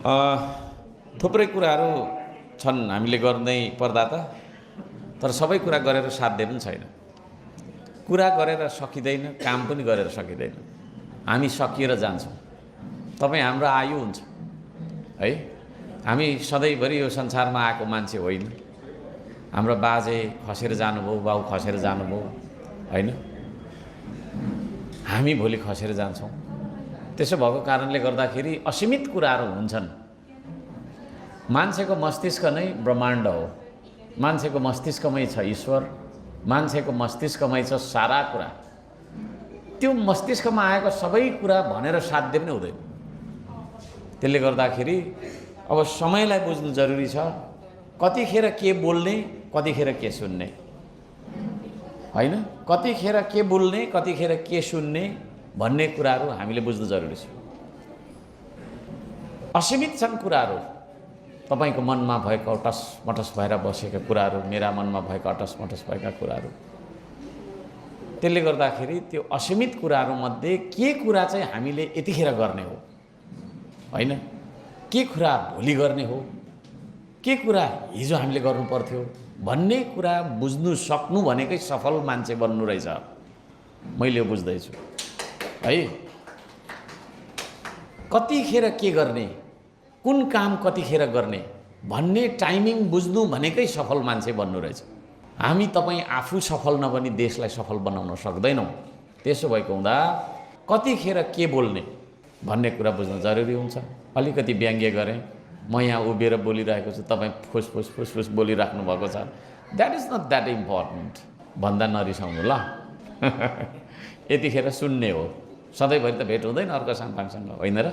थुप्रै कुराहरू छन् हामीले गर्नै पर्दा त, तर सबै कुरा गरेर साध्य पनि छैन। कुरा गरेर सकिँदैन, काम पनि गरेर सकिँदैन। हामी सकिएर जान्छौँ। तपाईँ हाम्रो आयु हुन्छ है। हामी सधैँभरि यो संसारमा आएको मान्छे होइन। हाम्रो बाजे खसेर जानुभयो, बाउ खसेर जानुभयो होइन। हामी भोलि खसेर जान्छौँ। त्यसो भएको कारणले गर्दाखेरि असीमित कुराहरू हुन्छन्। मान्छेको मस्तिष्क नै ब्रह्माण्ड हो। मान्छेको मस्तिष्कमै छ ईश्वर, मान्छेको मस्तिष्कमै छ सारा कुरा। त्यो मस्तिष्कमा आएको सबै कुरा भनेर साध्य पनि हुँदैन। त्यसले गर्दाखेरि अब समयलाई बुझ्नु जरुरी छ। कतिखेर के बोल्ने, कतिखेर के सुन्ने होइन। कतिखेर के बोल्ने, कतिखेर के सुन्ने भन्ने कुराहरू हामीले बुझ्नु जरुरी छ। असीमित छन् कुराहरू। तपाईको मनमा भएको अटसमटस भएर बसेका कुराहरू, मेरा मनमा भएका अटसमटस भएका कुराहरू। त्यसले गर्दाखेरि त्यो असीमित कुराहरूमध्ये के कुरा चाहिँ हामीले यतिखेर गर्ने हो होइन, के कुरा भोलि गर्ने हो, के कुरा हिजो हामीले गर्नु पर्थ्यो भन्ने कुरा बुझ्नु सक्नु भनेकै सफल मान्छे बन्नु रहेछ। मैले यो बुझ्दैछु है। कतिखेर के गर्ने, कुन काम कतिखेर गर्ने भन्ने टाइमिङ बुझ्नु भनेकै सफल मान्छे बन्नु रहेछ। हामी तपाईँ आफू सफल नबनी देशलाई सफल बनाउन सक्दैनौँ। त्यसो भएको हुँदा कतिखेर के बोल्ने भन्ने कुरा बुझ्नु जरुरी हुन्छ। अलिकति व्यङ्ग्य गरेँ, म यहाँ उभिएर बोलिरहेको छु, तपाईँ फुसफुस फुसफुस बोलिराख्नु भएको छ, that is not that important भन्दा नरिसाउनु ल। यतिखेर सुन्ने हो। सधैँभरि त भेट हुँदैन अर्को साङपाङसँग होइन र।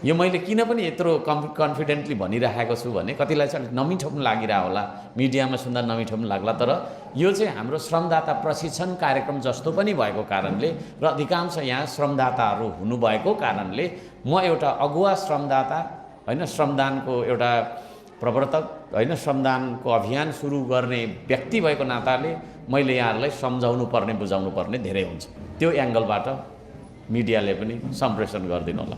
यो मैले किन पनि यत्रो कन्फिडेन्टली भनिराखेको छु भने कतिलाई चाहिँ अलिक नमिठो पनि लागिरहेको होला, मिडियामा सुन्दा नमिठो पनि लाग्ला, तर यो चाहिँ हाम्रो श्रमदाता प्रशिक्षण कार्यक्रम जस्तो पनि भएको कारणले र अधिकांश यहाँ श्रमदाताहरू हुनुभएको कारणले म एउटा अगुवा श्रमदाता होइन, श्रमदानको एउटा प्रवर्तक होइन, श्रमदानको अभियान सुरु गर्ने व्यक्ति भएको नाताले मैले यहाँहरूलाई सम्झाउनु पर्ने, बुझाउनु पर्ने धेरै हुन्छ। त्यो एङ्गलबाट मिडियाले पनि सम्प्रेषण गरिदिनु होला।